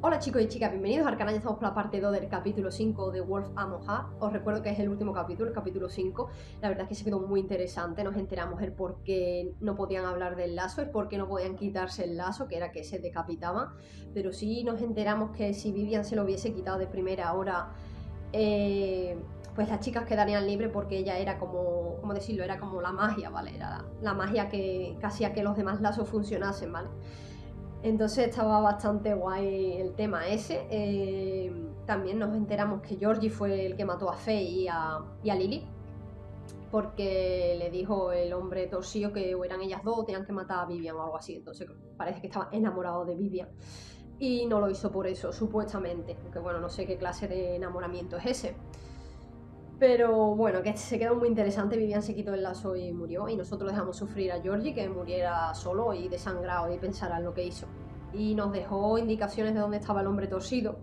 Hola chicos y chicas, bienvenidos al canal. Ya estamos por la parte 2 del capítulo 5 de Wolf a Mojar. Os recuerdo que es el último capítulo, el capítulo 5. La verdad es que se quedó muy interesante. Nos enteramos el por qué no podían hablar del lazo, el por qué no podían quitarse el lazo, que era que se decapitaban. Pero sí nos enteramos que si Vivian se lo hubiese quitado de primera hora, pues las chicas quedarían libres, porque ella era como, ¿cómo decirlo? Era como la magia, ¿vale? Era la magia que hacía que los demás lazos funcionasen, ¿vale? Entonces estaba bastante guay el tema ese. También nos enteramos que Georgie fue el que mató a Faye y a Lily, porque le dijo el hombre torcido que o eran ellas dos o tenían que matar a Vivian o algo así. Entonces parece que estaba enamorado de Vivian y no lo hizo por eso, supuestamente. Aunque bueno, no sé qué clase de enamoramiento es ese. Pero bueno, que se quedó muy interesante. Vivian se quitó el lazo y murió, y nosotros dejamos sufrir a Georgie, que muriera solo y desangrado y pensara en lo que hizo. Y nos dejó indicaciones de dónde estaba el hombre torcido.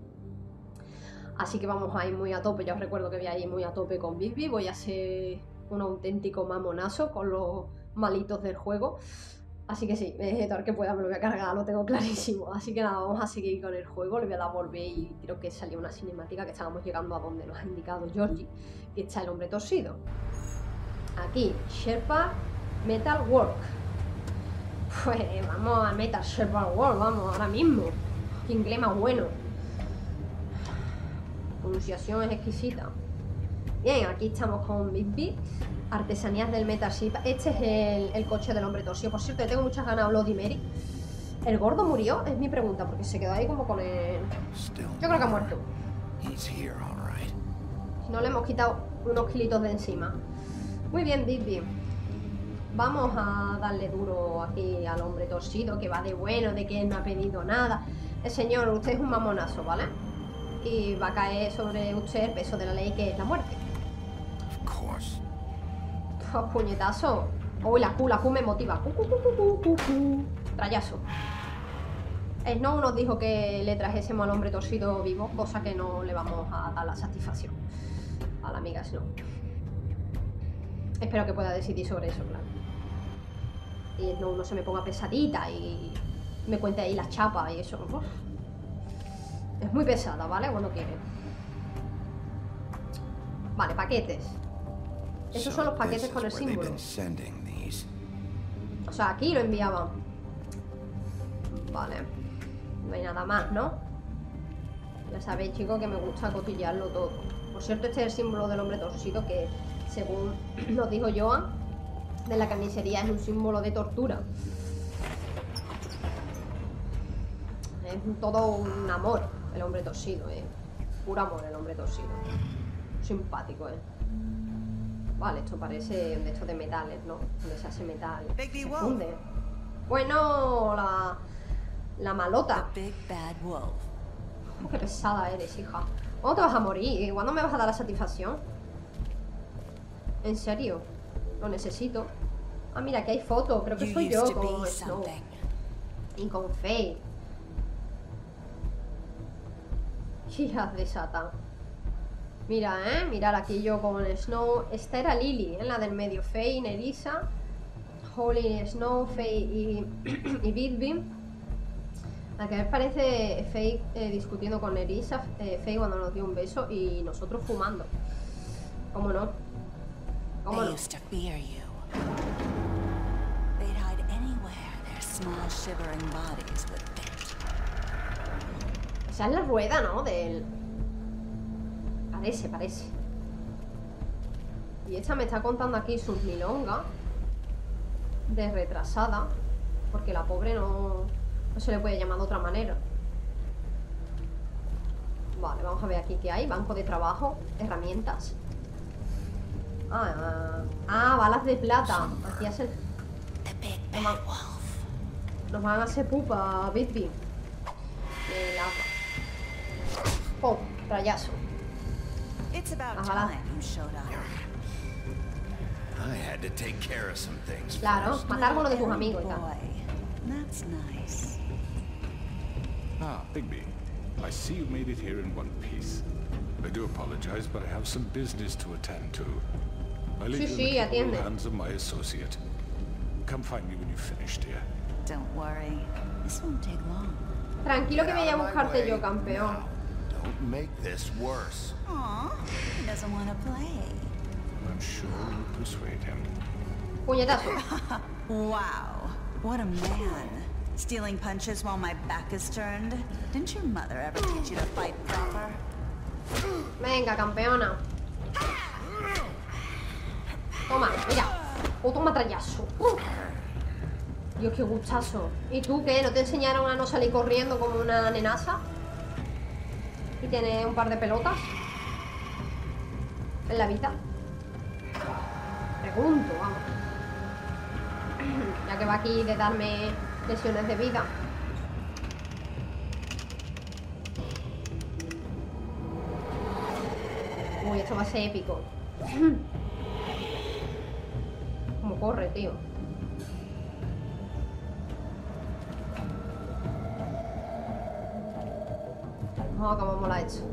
Así que vamos a ir muy a tope. Ya os recuerdo que voy a ir muy a tope con Bigby. Voy a ser un auténtico mamonazo con los malitos del juego. Así que sí, todo el que pueda me lo voy a cargar, lo tengo clarísimo. Así que nada, vamos a seguir con el juego. Le voy a dar volver y creo que salió una cinemática que estábamos llegando a donde nos ha indicado Georgie, que está el hombre torcido. Aquí, Sherpa Metal Work. Pues vamos a Metal Sherpa Work, vamos, ahora mismo. Qué inglés más bueno. Pronunciación es exquisita. Bien, aquí estamos con Bigby. Artesanías del Metal Ship. Este es el coche del hombre torcido. Por cierto, tengo muchas ganas de Bloody Mary. ¿El gordo murió? Es mi pregunta, porque se quedó ahí como con el... Yo creo que ha muerto. Si no, le hemos quitado unos kilitos de encima. Muy bien, Bigby. Vamos a darle duro aquí al hombre torcido, que va de bueno, de que no ha pedido nada. Señor, usted es un mamonazo, ¿vale? Y va a caer sobre usted el peso de la ley, que es la muerte. Oh, puñetazo. Uy, la Q me motiva. Trayazo. Snow nos dijo que le trajésemos al hombre torcido vivo, cosa que no le vamos a dar la satisfacción a la amiga Snow. Espero que pueda decidir sobre eso, claro. Y Snow no se me ponga pesadita y me cuente ahí las chapas y eso. Uf. Es muy pesada, ¿vale? Cuando quiere. Vale, paquetes. Esos son los paquetes con el símbolo. O sea, aquí lo enviaban. Vale. No hay nada más, ¿no? Ya sabéis, chicos, que me gusta cotillearlo todo. Por cierto, este es el símbolo del hombre torcido, que según nos dijo Joan, de la carnicería, es un símbolo de tortura. Es todo un amor el hombre torcido, puro amor el hombre torcido. Simpático, Vale, esto parece de estos de metales, ¿no? Donde se hace metal. Se funde. Bueno, la malota. Oh, qué pesada eres, hija. ¿Cuándo te vas a morir? ¿Cuándo me vas a dar la satisfacción? ¿En serio? Lo necesito. Ah, mira, aquí hay fotos. Creo que soy yo con Snow. Y con Faye. Hijas de Satan. Mira, mirad, aquí yo con Snow. Esta era Lily, la del medio. Faye, Nerissa, Holly, Snow, Faye y Bigby. A que parece Faye discutiendo con Nerissa, Faye cuando nos dio un beso, y nosotros fumando. ¿Cómo no? ¿Cómo no? Esa es la rueda, ¿no? Del... Parece. Y esta me está contando aquí sus milongas de retrasada, porque la pobre no se le puede llamar de otra manera. Vale, vamos a ver aquí qué hay. Banco de trabajo, herramientas. Balas de plata. Aquí hace el... Nos van a hacer pupa, Bigby. ¡Pum! Rayazo. Claro, matar a uno de tus amigos y tal. Bigby, I see you made it here in one piece. I do apologize, but I have some business to attend to. I leave you in the hands of my associate. Come find me when you've finished, dear. Don't worry, this won't take long. Tranquilo que voy a buscarte yo, campeón. Puñetazo. Wow, what a man. Stealing punches while my back is turned. Didn't your mother ever teach you to fight proper? Venga, campeona. Toma, mira. Otro matrallazo. Dios, qué gustazo. ¿Y tú qué? ¿No te enseñaron a no salir corriendo como una nenaza? Y tener un par de pelotas en la vida. Pregunto, vamos. Ya que va aquí de darme lesiones de vida. Uy, esto va a ser épico. Como corre, tío. Oh, cómo mola esto.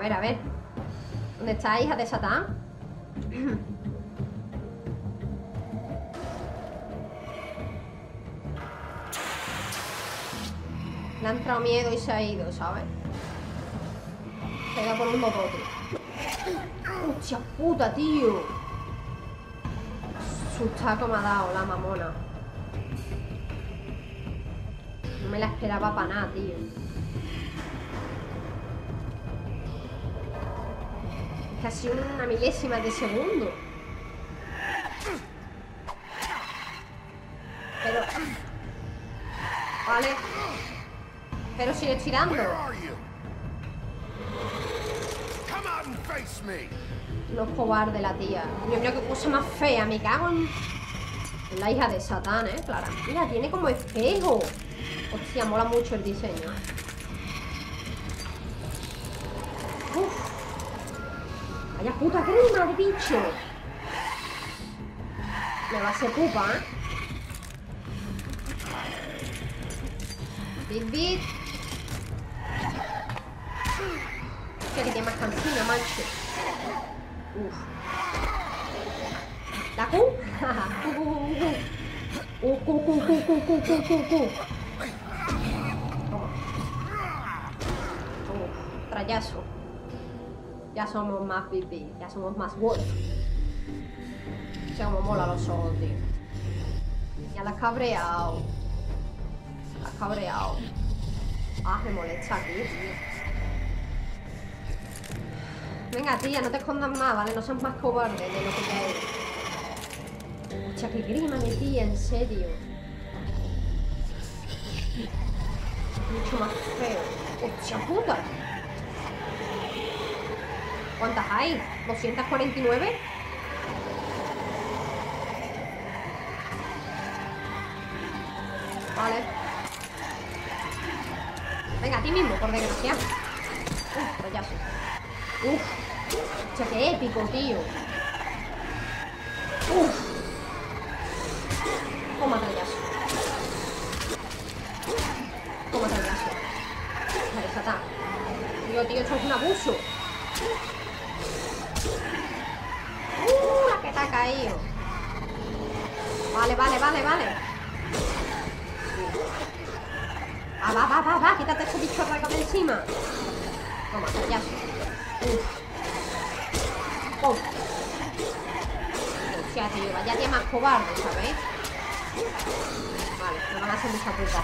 A ver. ¿Dónde está, hija de Satán? Le ha entrado miedo y se ha ido, ¿sabes? Se ha ido por un botote. ¡Hostia puta, tío! Sustaco me ha dado la mamona. No me la esperaba para nada, tío. Casi una milésima de segundo. Pero... Vale. Pero sigue tirando. Los cobardes, la tía. Dios mío, qué cosa más fea. Me cago en la hija de Satán, Clara. Mira, tiene como espejo. Hostia, mola mucho el diseño. Uf. Vaya puta crema de bicho. Me va a hacer pupa, Big. Que tiene más cansina, mancho. Uf. ¿La Q? Trayazo. Ya somos más Bigby. Ya somos más Wolf. O sea, como mola los ojos, tío. Ya la has cabreado. Ah, me molesta aquí, tío. Venga, tía, no te escondas más, ¿vale? No seas más cobarde de lo que ya eres. Hostia, qué grima de tía, en serio. Mucho más feo. Hostia puta. ¿Cuántas hay? ¿249? Vale. Venga, a ti mismo, por desgracia. Rayazo. Hostia, qué épico, tío. Toma rayazo. Vale, Satán. Tío, esto es un abuso. La que te ha caído. Vale. Va, quítate este bicho raco de encima. Toma, rayazo. Hostia, tío, vaya tía más cobarde, ¿sabéis? Vale, me van a hacer mucha pupa.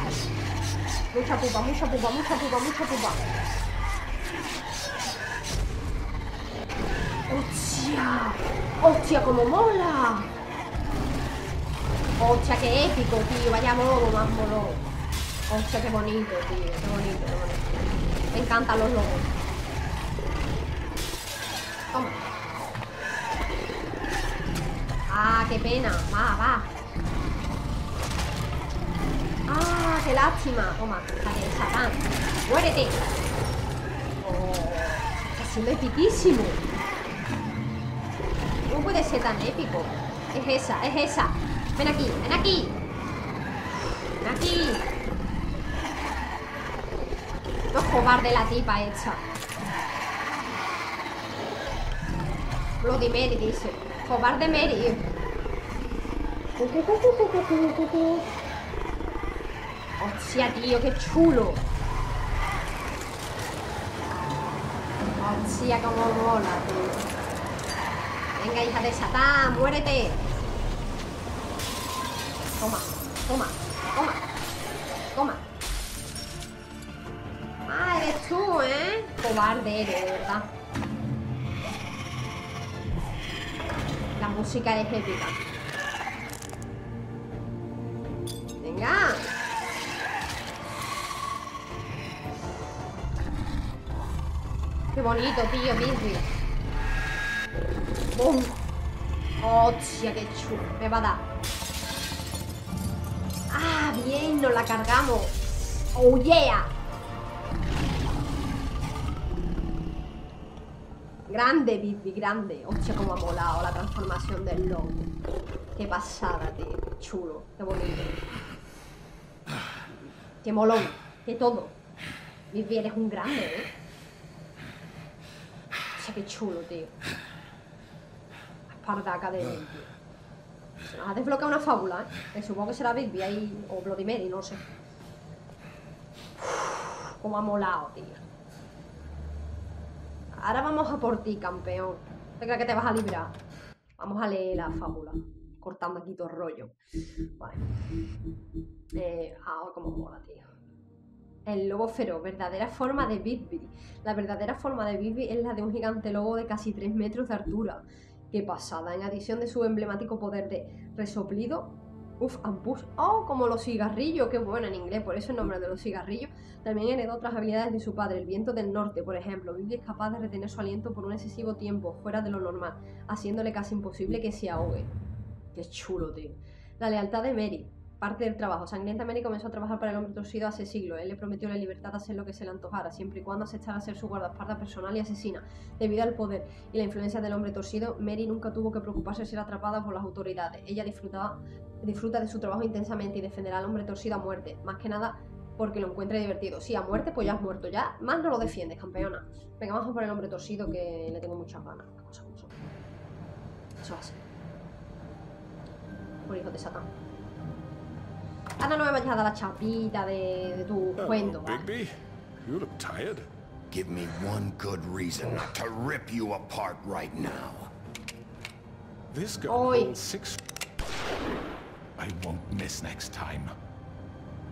Mucha pupa. ¡Hostia, cómo mola! ¡Hostia, qué épico, tío! Vaya modo más molón. ¡Hostia, qué bonito, tío! Qué bonito. Me encantan los lobos. Toma. Ah, qué pena. Va. Ah, qué lástima. Toma, de Satán. ¡Muérete! Oh, está siendo epiquísimo. ¿Cómo puede ser tan épico? Es esa. Ven aquí. No es cobarde la tipa hecha. Bloody Mary dice. Cobarde Mary. Hostia, tío, qué chulo. Hostia, como mola, tío. Venga, hija de Satán, muérete. Toma, toma, toma, toma. Ah, eres tú, ¿eh? Cobarde eres, de verdad. La música es épica. Venga. Qué bonito, tío, Bigby. ¡Bum! ¡Hostia, qué chulo! Me va a dar. ¡Ah, bien! Nos la cargamos. ¡Oh, yeah! Grande, Bigby, grande. Hostia, cómo ha molado la transformación del lobo. Qué pasada, tío. Qué chulo, qué bonito. Qué molón, qué todo. Bigby, eres un grande, ¿eh? Hostia, qué chulo, tío. Espartaca de Bigby. Se nos ha desbloqueado una fábula, ¿eh? Que supongo que será Bigby ahí, o Bloody Mary, no sé. Uf, cómo ha molado, tío. Ahora vamos a por ti, campeón. Venga, que te vas a librar. Vamos a leer la fábula. Cortando aquí todo el rollo. Vale. Cómo mola, tío. El lobo feroz, verdadera forma de Bigby. La verdadera forma de Bigby es la de un gigante lobo de casi 3 metros de altura. Qué pasada. En adición de su emblemático poder de resoplido, and push. Oh, como los cigarrillos. Qué bueno en inglés, por eso el nombre de los cigarrillos. También heredó otras habilidades de su padre, el viento del norte, por ejemplo. Bigby es capaz de retener su aliento por un excesivo tiempo, fuera de lo normal, haciéndole casi imposible que se ahogue. Qué chulo, tío. La lealtad de Mary. Parte del trabajo. Sangrienta Mary comenzó a trabajar para el hombre torcido hace siglos. Él le prometió la libertad de hacer lo que se le antojara, siempre y cuando aceptara ser su guardaespaldas personal y asesina. Debido al poder y la influencia del hombre torcido, Mary nunca tuvo que preocuparse de ser atrapada por las autoridades. Ella disfruta de su trabajo intensamente y defenderá al hombre torcido a muerte. Más que nada porque lo encuentre divertido. Si a muerte, pues ya has muerto. Ya más no lo defiendes, campeona. Venga, vamos por el hombre torcido, que le tengo muchas ganas. Eso va a ser. Por hijo de Satán. Ahora no me vayas a dar la chapita de tu cuento, ¿vale? Bigby, you look tired. Give me one good reason to rip you apart right now. This girl holds 6. I won't miss next time.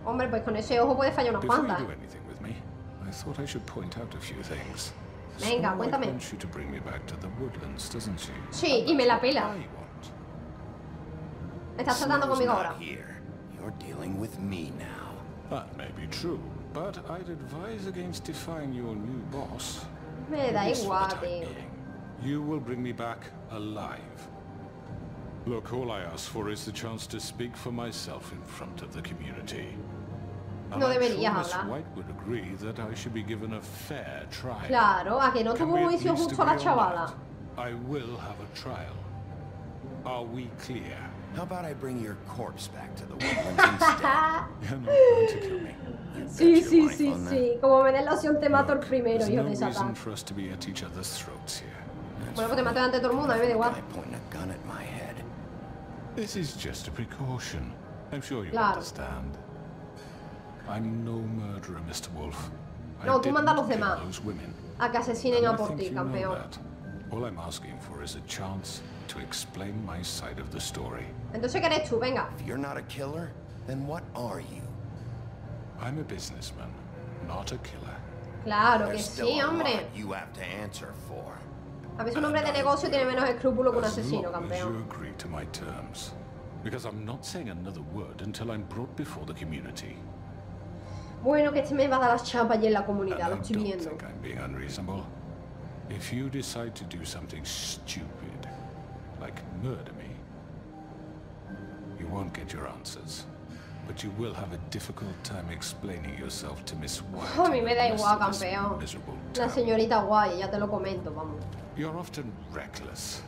Hombre, pues con ese ojo puede fallar unas cuantas. Before you do anything with me, I thought I should point out a few things. Venga, cuéntame. wants you to bring me back to the woodlands, doesn't she? Sí, y me la pela. Estás tratando conmigo ahora. You're dealing with me now. That may be true, but I'd advise against defying your new boss. Me da igual, tío. You will bring me back alive. Look, all I ask for is the chance to speak for myself in front of the community. No deberías hablar. White would agree that I should be given a fair trial. Claro, a que no tuvo juicio justo a la chavala. I will have a trial. Are we clear? How about I bring your corpse back to the woodlands instead? You're not going to kill me. Sí, sí, sí, sí. Como me den la opción te mato el primero, hijo de Satán. Reason for us to be at each other's throats here. Bueno, pues te mato delante de todo el mundo, a mí me da igual. This is just a precaution. I'm sure you understand. I'm no murderer, Mr. Wolf. No, tú manda a los demás a que asesinen a por ti, campeón. All I'm asking for is a chance to explain my side of the story. Entonces, ¿qué eres tú? Venga. If you're not a killer, then what are you? I'm a businessman, not a killer. Claro que sí, hombre. You have to answer for. A veces un hombre de negocio tiene menos escrúpulos que un asesino, campeón. You agree to my terms, because I'm not saying another word until I'm brought before the community. Bueno, que este me va a dar las chapas allí en la comunidad, lo estoy viendo. Think I'm being unreasonable. If you decide to do something stupid, like murder me, you won't get your answers. But you will have a difficult time explaining yourself to Miss White. A mí me da igual, campeón. La señorita White, ya te lo comento, vamos. You're often reckless,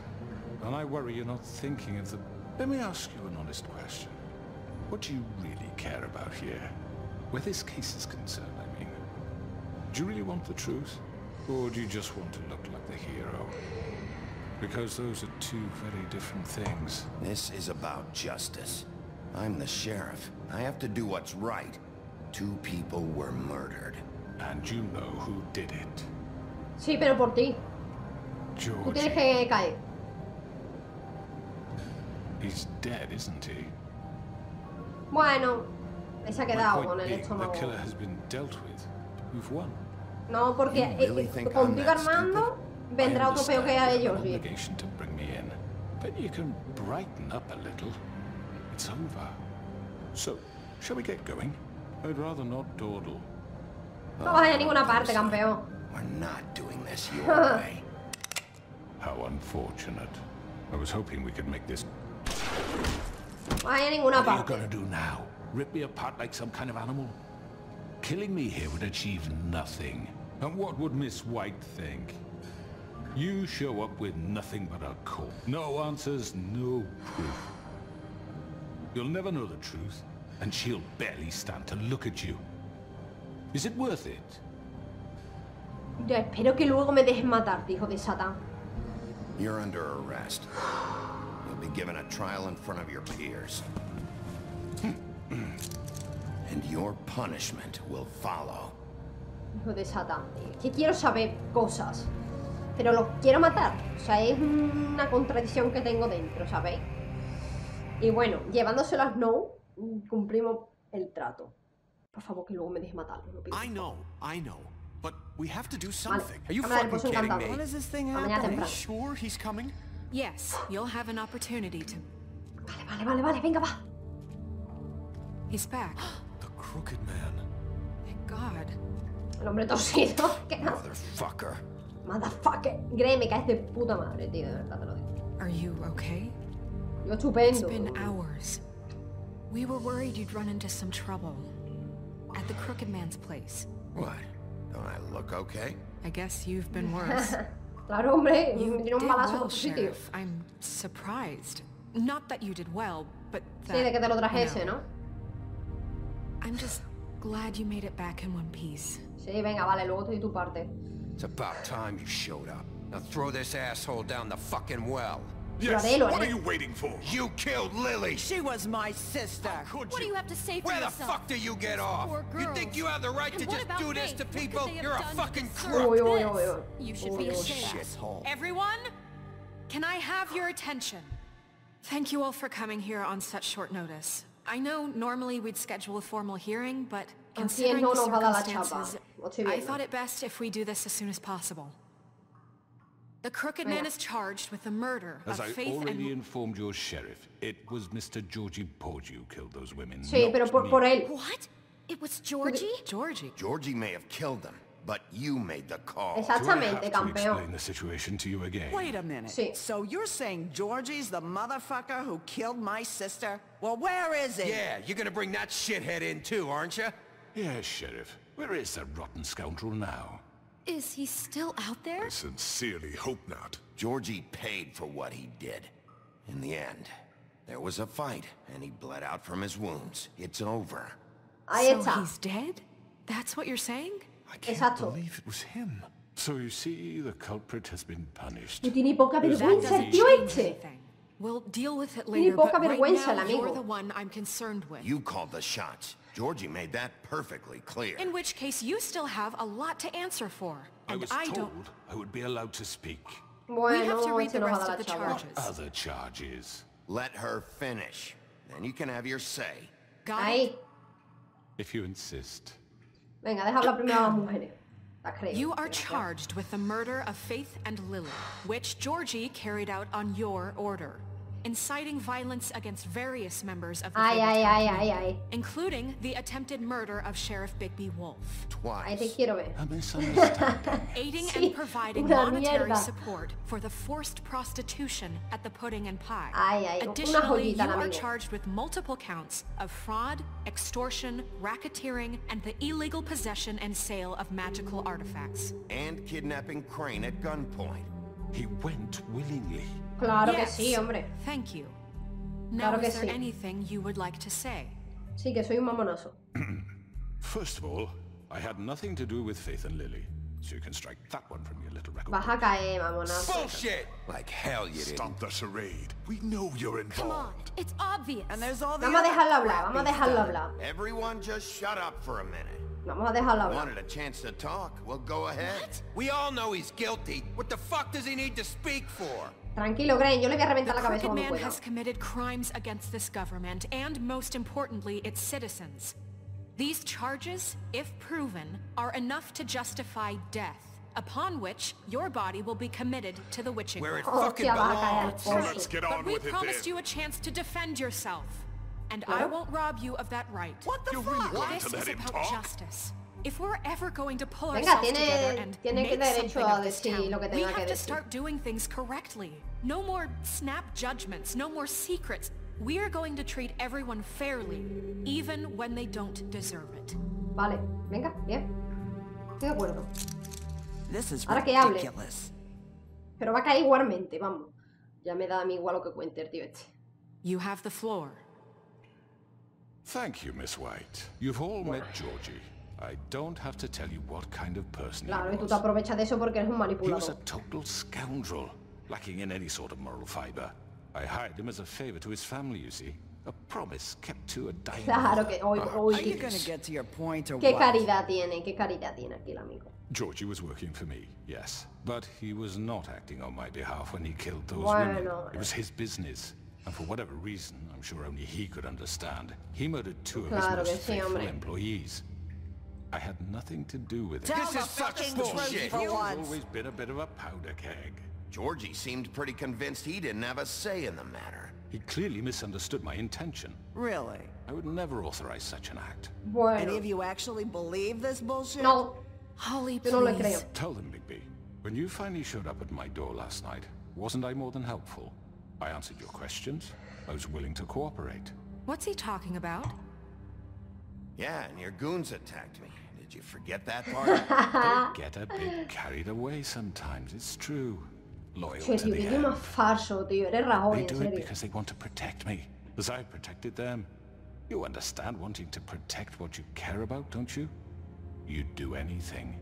and I worry you're not thinking of the... Let me ask you an honest question. What do you really care about here? Where this case is concerned, I mean. Do you really want the truth? Or do you just want to look like the hero? Because those are two very different things. This is about justice. I'm the sheriff. I have to do what's right. 2 people were murdered. And you know who did it. Sí, pero por ti. Tú tienes que caer. He's dead, isn't he? Bueno, se ha quedado My con point el being, estómago. the killer has been dealt with. We've won. No, porque You really think I'm contigo that Armando I vendrá otro peo que a understand you have ellos. an Sí. obligation to bring me in, but you can brighten up a little. It's over. So, shall we get going? I'd rather not dawdle. No vas a ir a ninguna parte, campeón. We're not doing this your way. How unfortunate. I was hoping we could make this. No vas a ir a ninguna What are you parte. gonna do now? Rip me apart like some kind of animal? Killing me here would achieve nothing. And what would Miss White think? You show up with nothing but a corpse. No answers, no proof. You'll never know the truth, and she'll barely stand to look at you. Is it worth it? Yo espero que luego me dejes matarte, hijo de Satán. You're under arrest. You'll be given a trial in front of your peers. And your punishment will follow. Hijo de Satán. Que quiero saber cosas, pero los quiero matar. O sea, es una contradicción que tengo dentro, ¿sabéis? Y bueno, llevándoselo a Snow, cumplimos el trato. Por favor, que luego me dejes matarlo. Lo pido. I know. But we have to do something. Vale, Are you cámara del fucking pozo kidding encantado. me? When is this thing Mañana happening? temprano. Sure he's coming? Yes, you'll have an opportunity to. Vale, venga, va. He's back. The crooked man. Thank God. El hombre torcido. ¿Qué? Motherfucker. Motherfucker. Grey, me caes de puta madre, tío, de verdad te lo digo. Are you okay? Yo It's estupendo. been hours. We were worried you'd run into some trouble. At the crooked man's place. What? Don't I look okay? I guess you've been worse. Claro, hombre, You me did tiene un balazo well, por tu sitio. Sheriff. I'm surprised. Not that you did well, but that, Sí, de que te lo you trajese, know, ¿no? I'm just glad you made it back in one piece. Sí, venga, vale, luego te doy tu parte. It's about time you showed up. Now throw this asshole down the fucking well. Yes, Lo haré. what are you waiting for? You killed Lily! She was my sister. Could What do you have to say for Where the yourself? fuck do you get off? Poor You girls. think you have the right And to what just about do this Faith? to What could people? they have You're a done to fucking deserve crook! Uy, uy, this? uy, uy. You should be ashamed. Shithole. Everyone, can I have your attention? Thank you all for coming here on such short notice. I know normally we'd schedule a formal hearing, but considering no the nos va a dar la circumstances, chapa. Lo estoy I viendo. thought it best if we do this as soon as possible. The crooked man is charged with the murder As of I Faith already and... informed your sheriff, it was Mr. Georgie Porgy who killed those women. Sí, not pero me. por él. What? It was Georgie? Georgie. Georgie may have killed them, but you made the call. Do I have Exactamente, to campeón. explain the situation to you again? Wait a minute. Sí. So you're saying Georgie's the motherfucker who killed my sister? Well, where is he? Yeah, you're gonna bring that shithead in too, aren't you? Yes, Sheriff. Where is that rotten scoundrel now? Is he still out there? I sincerely hope not. Georgie paid for what he did. In the end, there was a fight, and he bled out from his wounds. It's over. Ahí So está. he's dead? That's what you're saying? I can't Exacto. believe it was him. So you see, the culprit has been punished. Que tiene poca That vergüenza el Doesn't tío change este. anything. We'll deal with it Tiene later, poca but right vergüenza el now amigo. you're the one I'm concerned with. You called the shots. Georgie made that perfectly clear. In which case, you still have a lot to answer for. I And was I told don't... I would be allowed to speak. We have to Bueno, read este the nos va a rest dar of la the chapa. charges. Other charges. Let her finish. Then you can have your say. Got Ahí. it? If you insist. Venga, deja hablar primero a las mujeres. La creo. You are charged with the murder of Faith and Lily, which Georgie carried out on your order, inciting violence against various members of the Ay, ay, Fabletown ay, community, ay, ay. including the attempted murder of Sheriff Bigby Wolf. Ahí te Twice. quiero ver. A misunderstanding. Aiding Sí, and providing una monetary mierda. support for the forced prostitution at the Pudding and Pie. Ay, ay, una Additionally, joyita, you are amigo. charged with multiple counts of fraud, extortion, racketeering, and the illegal possession and sale of magical artifacts. And kidnapping Crane at gunpoint. He went willingly. Claro Yes. que sí, hombre. Thank you. Now, Claro que is there sí. anything you would like to say? Sí, que soy un mamonazo. First of all, I had nothing to do with Faith and Lily. so you can strike that one from your little record. Vas a caer, mamonazo. Bullshit! Like hell you didn't. Stop the charade. We know you're Come on, involved. it's obvious. And there's all the Vamos a other dejarlo hablar, crap vamos a he's dejarlo done. hablar. Everyone just shut up for a minute. Vamos a dejarlo hablar. Wanted a chance to talk? Well, go ahead. What? We all know he's guilty. What the fuck does he need to speak for? Tranquilo, Gren, yo le voy a reventar The la cabeza crooked cuando man pueda. has committed crimes against this government and, most importantly, its citizens. These charges, if proven, are enough to justify death, upon which your body will be committed to the witching Where it well. fucking Hostia, vas a caer al belongs. So let's pozo. get But on we with it promised then. you a chance to defend yourself, and I Claro. won't rob you of that right. What the You fuck? really want This to let is him about talk? justice. If we're ever going to pull Venga, ourselves together tiene and que make derecho something a of this decir town, lo que we tenga que have to decir. start doing things correctly. No more snap judgments, no more secrets. We are going to treat everyone fairly, even when they don't deserve it. Vale, venga, bien. Estoy de acuerdo. This is Ahora que hable. ridiculous. Pero va a caer igualmente, vamos. Ya me da a mí igual lo que cuente el tío este. You have the floor. Thank you, Miss White. You've all met Georgie. I don't have to tell you what kind of person Claro, he y tú was. te aprovechas de eso porque eres un He was a manipulador. total scoundrel, lacking in any sort of moral fiber. I hired him as a favor to his family, you see. A promise kept to a dime. Claro que hoy, hoy. Are you gonna get to your point or Qué what? caridad tiene aquí el amigo. Georgie was working for me, yes. But he was not acting on my behalf when he killed those Bueno, women. bueno. It was his business. And for whatever reason, I'm sure only he could understand, he murdered two of his Claro que most sí, faithful hombre. employees. I had nothing to do with it. Tell This the is such fucking bullshit. truth for He's once. always been a bit of a powder keg. Georgie seemed pretty convinced he didn't have a say in the matter. He clearly misunderstood my intention. Really? I would never authorize such an act. Any Bueno, of you actually believe this bullshit? no, Holly, yo no le please. creo. Tell them, Bigby. When you finally showed up at my door last night, wasn't I more than helpful? I answered your questions. I was willing to cooperate. What's he talking about? Yeah, and your goons attacked me. Did you forget that part? Get a bit carried away sometimes, it's true. Loyal Che, to tío, the que más end. falso, tío. Eres Rajoy, They en do it serio. because they want to protect me, as I've protected them. You understand wanting to protect what you care about, don't you? You'd do anything.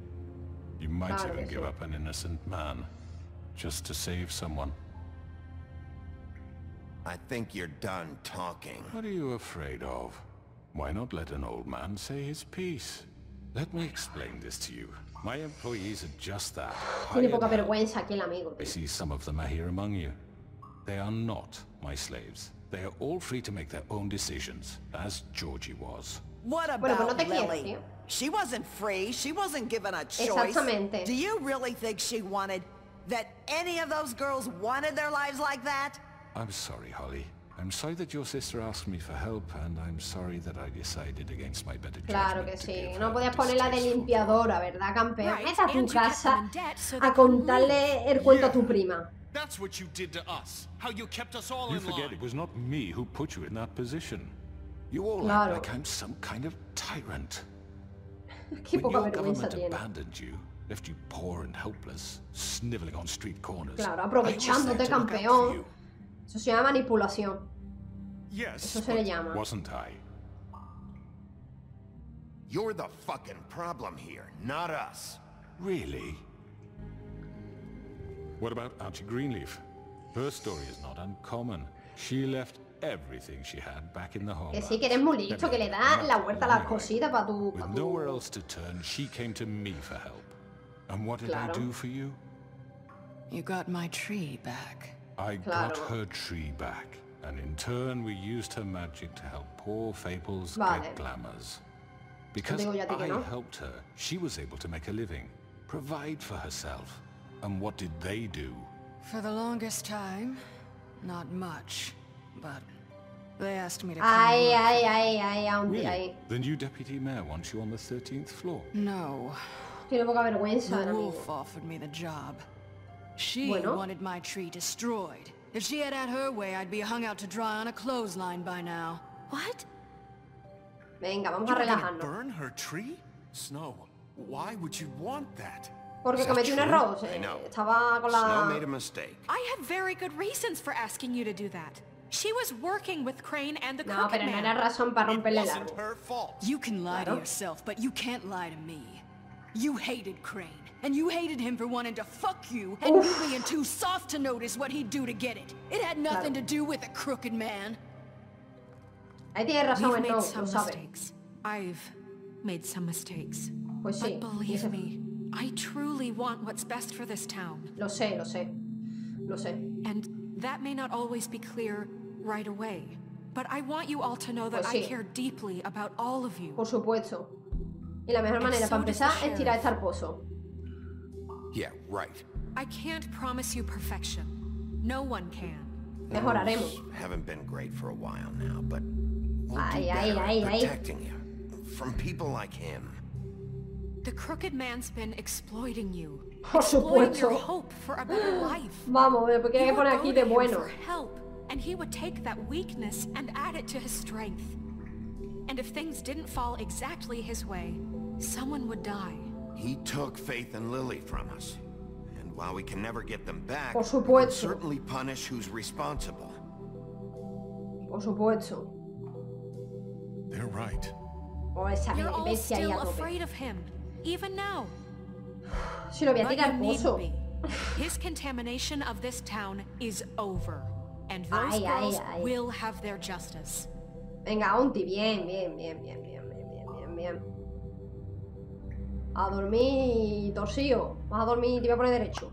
You might Claro even que give sí. up an innocent man, just to save someone. I think you're done talking. What are you afraid of? Why not let an old man say his piece? Let me explain this to you. My employees are just that. Tiene hired poca help. vergüenza aquí el amigo, I tío. see some of them are here among you. They are not my slaves. They are all free to make their own decisions, as Georgie was. What Bueno, pues about no te quiero, Lily? tío. She wasn't free. She wasn't given a choice. Exactamente. Do you really think she wanted that any of those girls wanted their lives like that? I'm sorry, Holly. I'm sorry that your sister asked me for help, and I'm sorry that I decided against my better Claro judgment que to sí. give No her podías a ponerla de distasteful limpiadora, ¿verdad, campeón? Right, Vete a tu and you kept casa them in debt so they a couldn't contarle el cuento a tu Yeah. prima. That's what you did to us. How you kept us all You in forget line. it was not me who put you in that position. You all Claro. act like I'm some kind of tyrant. Qué When poca your vergüenza government tiene. abandoned you, left you poor and helpless, sniveling on street corners. Claro, I was there aprovechándote, to look out for campeón. you. Eso se llama manipulación. Yes, Eso se le llama. Wasn't I? You're the fucking problem here, not us. Really? What about Auntie Greenleaf? Her story is not uncommon. She left everything she had back in the home. Que sí, que eres muy listo, que le das la vuelta a las cositas para tu... With nowhere else to turn, she came to me for help. And what did I Claro. do for you? You got my tree back. I Claro. got her tree back. And in turn, we used her magic to help poor Fables Vale. get glamours. Because digo yo a ti que I no. helped her, she was able to make a living, provide for herself. And what did they do? For the longest time, not much, but they asked me to come Ay, work. ay, ay, ay, aunque Really? ay. The new deputy mayor wants you on the 13th floor. No, Tiene poca vergüenza, el the amigo. wolf offered me the job. She Bueno. wanted my tree destroyed. If she had her way, I'd be hung out to dry on a clothesline by now. What? Venga, vamos You a were gonna relajarnos. burn her tree? Snow, why would you want that? Porque Is that cometí un true? error. I know. Estaba con Snow la... made a mistake. I have very good reasons for asking you to do that. She was working with Crane and the No, crooked pero no man. era razón para It romperle el wasn't árbol. her fault. You can lie Claro. to yourself, but you can't lie to me. You hated Crane. And you hated him for wanting to fuck you, and you being too soft to notice what he'd do to get it. It had nothing to do with a crooked man. Ahí tienes razón, We've el made no, some lo sabe. mistakes. I've made some mistakes. Pues sí. But believe me, I truly want what's best for this town. Lo sé, lo sé. Lo sé. And that may not always be clear right away. But I want you all to know that Pues I sí. care deeply about all of you. Por supuesto. Y la mejor manera para empezar es tirar este al pozo. Yeah, right. I can't promise you perfection. No one can. Mejoraremos. Haven't been great for a while now, but we'll do Ay, better ay, at ay. protecting you from people like him. The crooked man's been exploiting you. Por Exploiting your supuesto. hope for a better life. Vamos, porque hay You que would poner go aquí to de him bueno. for help, and he would take that weakness and add it to his strength. And if things didn't fall exactly his way, someone would die. He took Faith and Lily from us. And while we can never get them back, Por we can supuesto. certainly punish who's responsible. Por supuesto. They're right. O esa You're all bestia ahí still a tope. afraid of him, even now. Si lo voy a But tirar you al needn't pozo. be. His contamination of this town is over. And those Ay, ay, girls ay. will have their justice. Venga, Onti, bien, bien, bien, bien, bien, bien, bien, bien, bien. A dormir, torcido. Vas a dormir y te voy a poner derecho.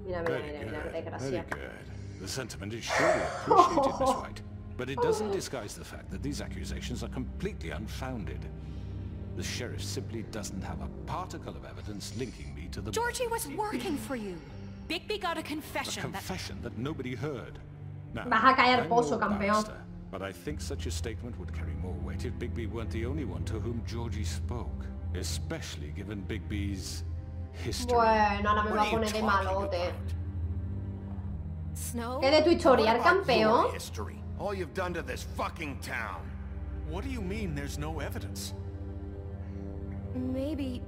Mira, mira, Very mira, good. mira, qué Very desgracia. good. The sentiment is surely appreciated, Miss White. But it doesn't disguise the fact that these accusations are completely unfounded. The sheriff simply doesn't have a particle of evidence linking me to the... Georgie was working for you. Bigby got a A confession that... confession that nobody heard. Now, Vas a caer I'm pozo, no campeón. barrister, but I think such a statement would carry more weight if Bigby weren't the only one to whom Georgie spoke. Especially given Bigby's history. Bueno, ahora me What va are a you poner de talking malote. about? Snow? ¿Qué de tu historial, What about your campeón? history? All you've done to this fucking town. What do you mean there's no evidence? Maybe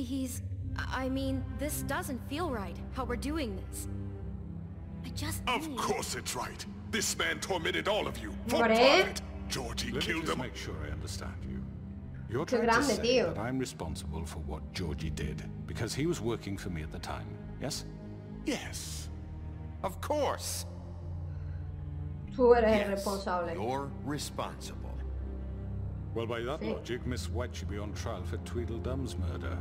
he's... I mean, this doesn't feel right, how we're doing this. I just Of need... course it's right. This man tormented all of you for Hombre. profit. Georgie Let me killed just him. make sure I understand you. You're Qué trying to grande, say tío. that I'm responsible for what Georgie did because he was working for me at the time, yes? Yes. Of course. Tú eres el Yes, responsable. you're responsible. Well, by that logic, Miss White should be on trial for Tweedledum's murder,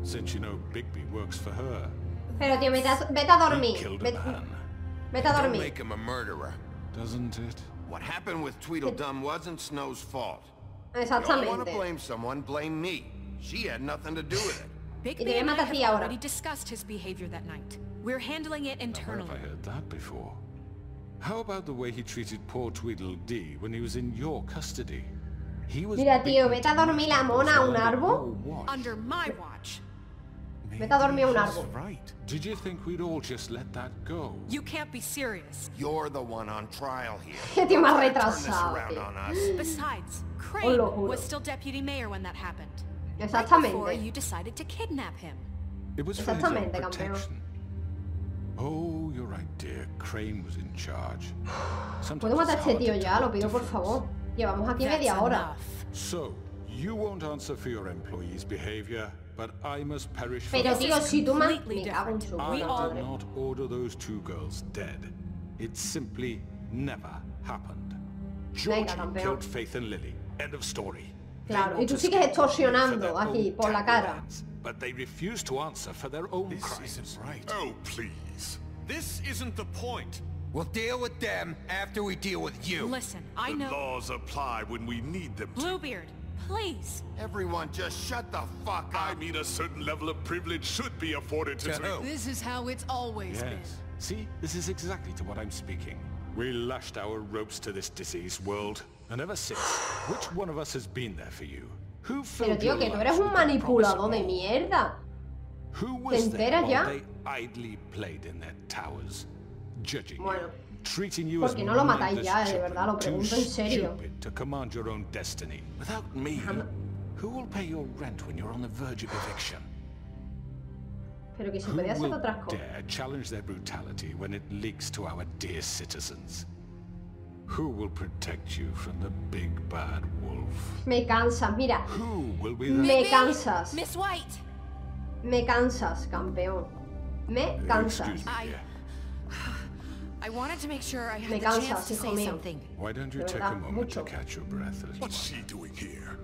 since you know Bigby works for her. Pero tío, vete a He dormir. killed a Vete, man, vete a Don't dormir. make him a murderer. doesn't it? What happened with Tweedledum wasn't Snow's fault. You want to Exactamente. blame someone, blame me. She had nothing to do with it. Bigby voy a and I matar a have ti ahora. already discussed his behavior that night. We're handling it Where internally. have I heard that before? How about the way he treated poor Tweedledee when he was in your custody? He was Mira, tío, beaten vete a to dormir la death mona a un under árbol. your watch. Under my watch. Vete a dormir a un Maybe árbol. he's right. Did you think we'd all just let that go? You can't be serious. You're the one on trial here. Qué tío más Turn this retrasado, around tío. on us. Besides, Os Crane lo juro. was still deputy mayor when that happened. Right Exactamente. before you decided to kidnap him. It was for his own Exactamente, campeón. protection. Oh, you're right, dear. Crane was in charge. Sometimes ¿Puedo matar a it's este hard tío to ya? tell Lo pido por difference. favor. Llevamos aquí That's media hora. enough. So, you won't answer for your employees' behavior, but I must perish for Pero that. tío, si tú me... completely Me cago en different. su I puta all- did madre. not order those two girls dead. It simply never happened. Georgie campeón. killed Faith and Lily. End of story. Claro, They y want tú to sigues scapegoat me for extorsionando their aquí, own por la terrible cara. ends, but they refuse to answer for their own This crimes. isn't right. Oh, please. This isn't the point. We'll deal with them after we deal with you. Listen, I The know... laws apply when we need them to. Bluebeard, please. Everyone just shut the fuck I up. mean, a certain level of privilege should be afforded to... To who? This is how it's always been. Yes. See, this is exactly to what I'm speaking. We lashed our ropes to this diseased world, and ever since, which one of us has been there for you? Who Pero filled tío, your que tú lives eres un with the promise of manipulador de more? mierda. Who was there enteras while ya? they idly played in their towers, judging Bueno, you, treating you ¿por as qué no lo matáis mindless ya, de children, verdad? Lo too pregunto en serio. stupid to command your own destiny. Without me, who will pay your rent when you're on the verge of eviction? Pero que se Who podía hacer will otras cosas. dare challenge their brutality when it leaks to our dear citizens? Who will protect you from the big bad wolf? Me cansas, mira. Who will be Me the... cansas. Miss White. Me cansas, campeón. Me cansas. Excuse me, dear. I wanted to make sure I had Me the chance cansas, to hijo say mío. something. Why don't you De take verdad, a moment mucho. to catch your breath? What's she doing here?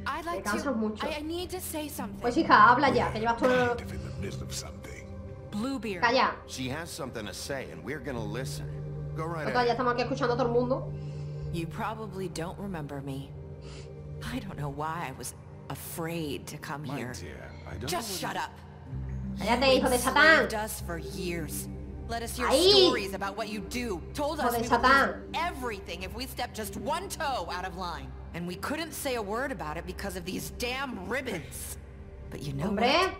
I'd like cansas to. mucho. I need to say something. Pues hija, habla ya, que llevas todo... Kind of in the middle of something. Bluebeard. Calla. She has something to say, and we're gonna listen. Go right Total, ya ahead. estamos aquí escuchando a todo el mundo. You probably don't remember me. I don't know why I was afraid to come My here. dear, I don't Just know shut up. Cállate, hijo de Enslaved Satán. us for years. Let us hear Ahí. stories about what you do. Told Hijo us de we would Satán. lose everything if we stepped just one toe out of line. And we couldn't say a word about it because of these damn ribbons. But you know Hombre, what?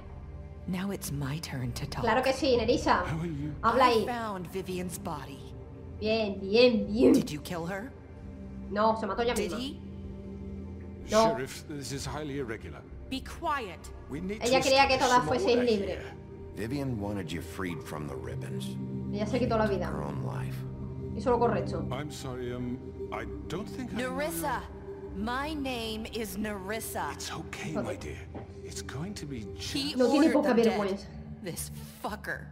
Now it's my turn to talk. claro que sí, Nerissa. How are you? Habla I ahí. found Vivian's body. Bien, bien, bien. Did you kill her? No, se mató ella Did misma. he? No. Sheriff, this is highly irregular. Be quiet. We need Ella to quería que establish todas some fueseis order libres. here. Vivian wanted you freed from the ribbons. Ella se quitó la vida. Her own life. Hizo lo correcto. I'm sorry, I don't think I know Nerissa. My name is Nerissa. It's okay, my dear. It's going to be He just... No tiene ordered poca them dead. vergüenza. This fucker.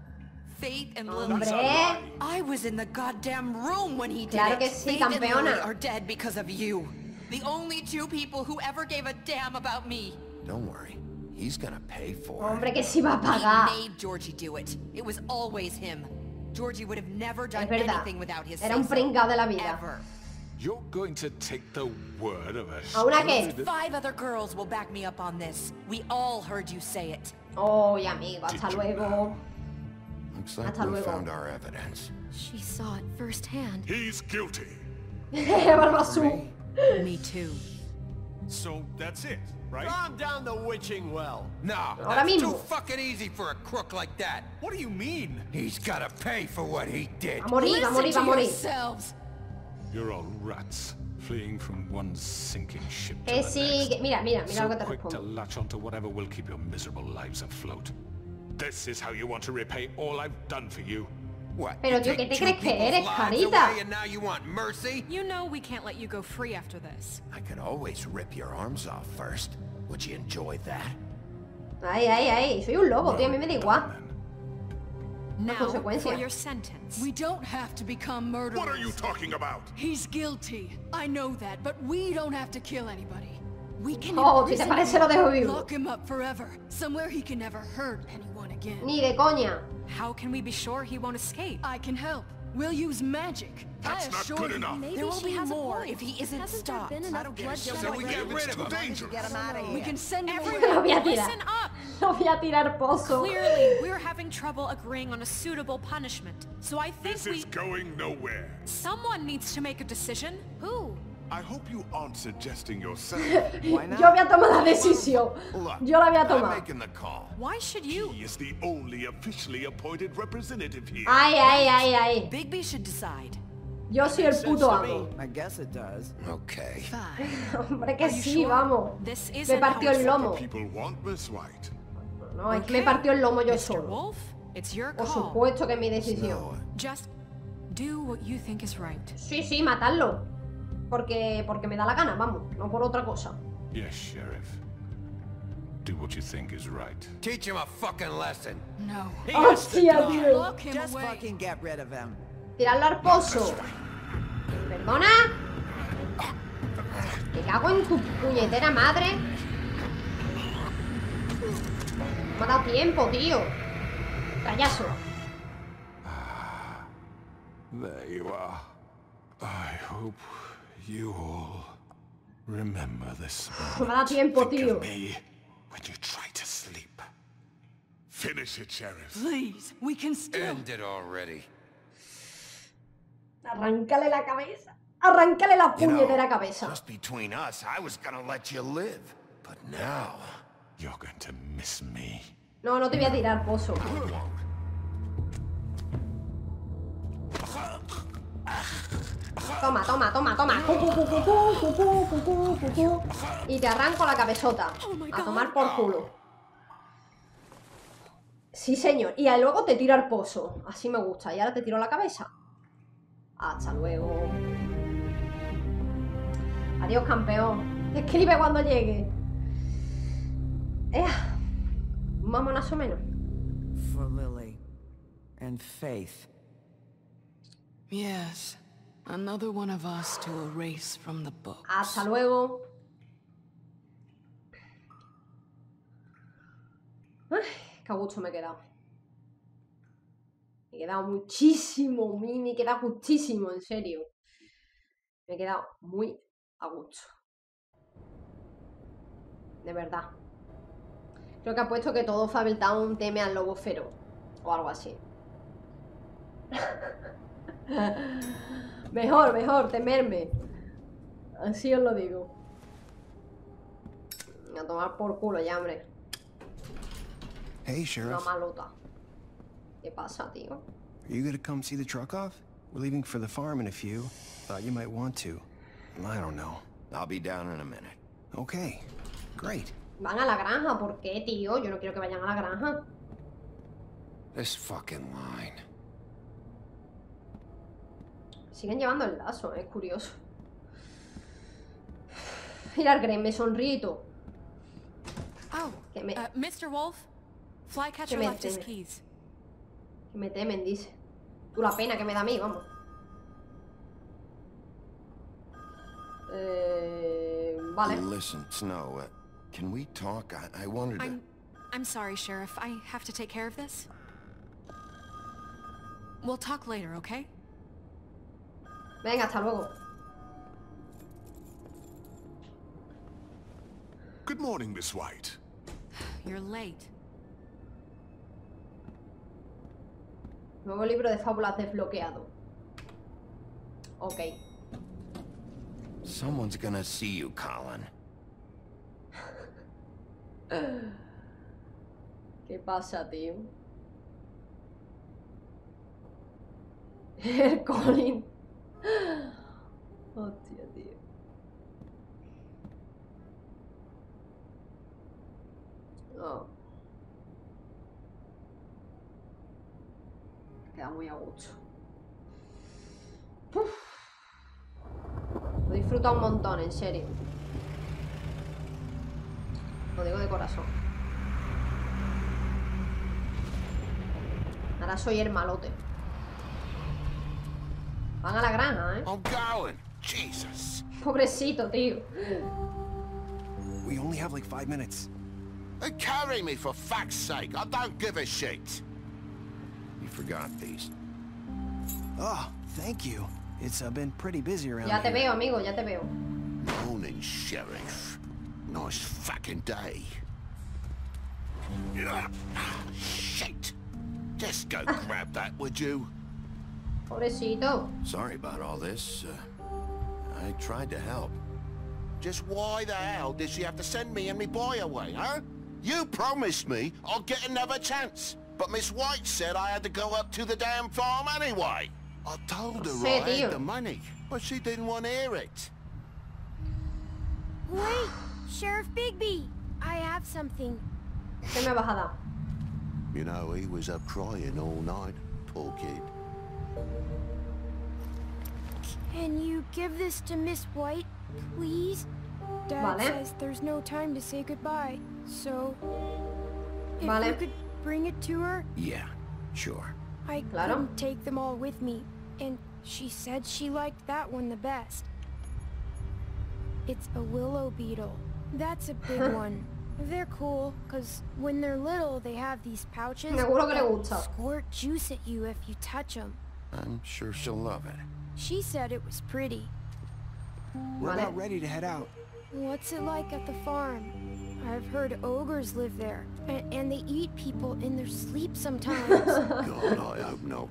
Faith and Lily. Hombre, I was in the goddamn room when he did Claro it. que sí, Faith and campeona. Lily are dead because of you. The only two people who ever gave a damn about me. Don't worry. He's gonna pay for hombre, it. que sí va a He pagar. made Georgie do it. It was always him. Georgie would have never done Es verdad. anything without his Era un say-so. pringao de la vida. Ever. You're going to take the word of a... ¿A una qué? stupid- 5 other girls will back me up on this. We all heard you say it. Oh, amigo, hasta Did you luego. Looks like Hasta we luego. found our evidence. She saw it firsthand. He's guilty. Barba azul. Me too. So that's it, right? Calm down the witching well. No, Ahora that's mismo. too fucking easy for a crook like that. What do you mean? He's gotta pay for what he did. Va a morir, va a morir, va a morir. yourselves. You're all rats, fleeing from one sinking ship to Que the sí, next. que- mira, mira, mira So lo que te quick to respondo. latch onto whatever will keep your miserable lives afloat. This is how you want to repay all I've done for you. What? Pero, you tío, take ¿qué te two crees que people's eres, lives carita? away and now you want mercy? You know we can't let you go free after this. I could always rip your arms off first. Would you enjoy that? Ay, ay, ay. Soy un lobo, tío. A mí me da igual. Now, consecuencia. for your sentence. We don't have to become murderers. What are you talking about? He's guilty. I know that, but we don't have to kill anybody. We can Oh, si te imprison parece him, lo dejo vivo. lock him up forever, somewhere he can never hurt anyone again. Ni de coña. How can we be sure he won't escape? I can help. We'll use magic. That's I not assure good you. enough. Maybe There will she be has a more point. if he isn't Hasn't stopped. there been enough bloodshed So we get rid of him. Dangerous. We can send him Everyone, away. Lo voy a tirar. listen up! Lo voy a tirar pozo. Clearly, we're having trouble agreeing on a suitable punishment. So I think This is going nowhere. someone needs to make a decision. Who? I hope you aren't suggesting yourself. Yo voy a tomar la decisión. Look, Yo la voy a I'm tomar. making the call. Why should you? He is the only officially appointed representative here. Ay, ay, ay, ay. Bigby should decide. Yo soy el puto amo. I guess it does. Okay. Hombre, que Are you sí, sure? vamos. This Me isn't how partió it's el supposed lomo. People want Miss White. No, es que me partió el lomo yo Mr. solo. Wolf, it's your Por call. supuesto que es mi decisión. No, Just do what you think is right. Sí, sí, matarlo. Porque me da la gana, vamos. No por otra cosa. Yes, Sheriff. Do what you think is right. teach him a fucking lesson. No. ¡Hostia, tío! Lock him Just away. fucking get rid of him. Tirarlo al pozo. ¿Perdona? Te cago en tu puñetera madre. Me ha dado tiempo, tío. Callazo. There you are. I hope you all remember this Me ha dado tiempo, Think tío. of me when you try to sleep. Finish it, Sheriff. Please, we can still. End it already. Arráncale la cabeza. Arráncale la You know, puñetera cabeza. just between us, I was gonna let you live. But now... You're going to miss me. No, no te voy a tirar, pozo. Toma, toma, toma, toma. Y te arranco la cabezota. A tomar por culo. Sí, señor. Y luego te tiro al pozo. Así me gusta. Y ahora te tiro la cabeza. Hasta luego. Adiós, campeón. Escribe cuando llegue. Más o menos. For Lily. And Faith. Yes. Another one of us to erase from the books. Hasta luego. Ay, qué a gusto me he quedado. Me he quedado muchísimo. Me he quedado justísimo, en serio. Me he quedado muy a gusto. De verdad. Creo que ha puesto que todo Fabeltown teme al lobo feroz. O algo así. Mejor, temerme. Así os lo digo. A tomar por culo ya, hombre. Hey, Sheriff. Una malota. ¿Qué pasa, tío? Are you gonna come see the truck off? We're leaving for the farm in a few. Thought you might want to. I don't know. I'll be down in a minute. Okay, great. Van a la granja, ¿por qué, tío? Yo no quiero que vayan a la granja. This fucking line. Siguen llevando el lazo, es curioso. Mirad, Greg, me sonrío. Oh, Mr. Wolf, Flycatcher left his keys. Que me temen, dice. Tú la pena que me da a mí, vamos. Vale. Listen, Snow, can we talk? I wanted to... I'm sorry, Sheriff. I have to take care of this. We'll talk later, okay? Venga, hasta luego. Good morning, Miss White. You're late. Nuevo libro de fábulas desbloqueado. Ok. Someone's gonna see you, Colin. ¿Qué pasa, tío? El Colin. Hostia, tío. Oh. Queda muy a gusto. Uf. Lo disfruta un montón, en serio. Lo digo de corazón. Ahora soy el malote. Van a la granja, ¿eh? I'm going. Jesus. Pobrecito, tío. We only have like 5 minutes. Carry me, for fuck's sake. I don't give a shit. You forgot these. Oh, thank you. It's been pretty busy around Ya te here. veo, amigo, ya te veo. Morning, Sheriff. Nice fucking day. Shit. Just go grab that, would you? Pobrecito. Sorry about all this. I tried to help. Just why the hell did she have to send me and me boy away, huh? You promised me I'll get another chance. But Miss White said I had to go up to the damn farm anyway. I told her I had the money, but she didn't want to hear it. Wait, Sheriff Bigby, I have something. ¿Qué me vas a dar? You know, he was up crying all night, poor kid. Can you give this to Miss White, please? Dad says there's no time to say goodbye, so if you could bring it to her. Yeah, sure. I couldn't take them all with me, and she said she liked that one the best. It's a willow beetle. That's a big one. They're cool, because when they're little, they have these pouches that squirt juice at you if you touch them. I'm sure she'll love it. She said it was pretty. We're about ready to head out. What's it like at the farm? I've heard ogres live there, and they eat people in their sleep sometimes. God, I hope not.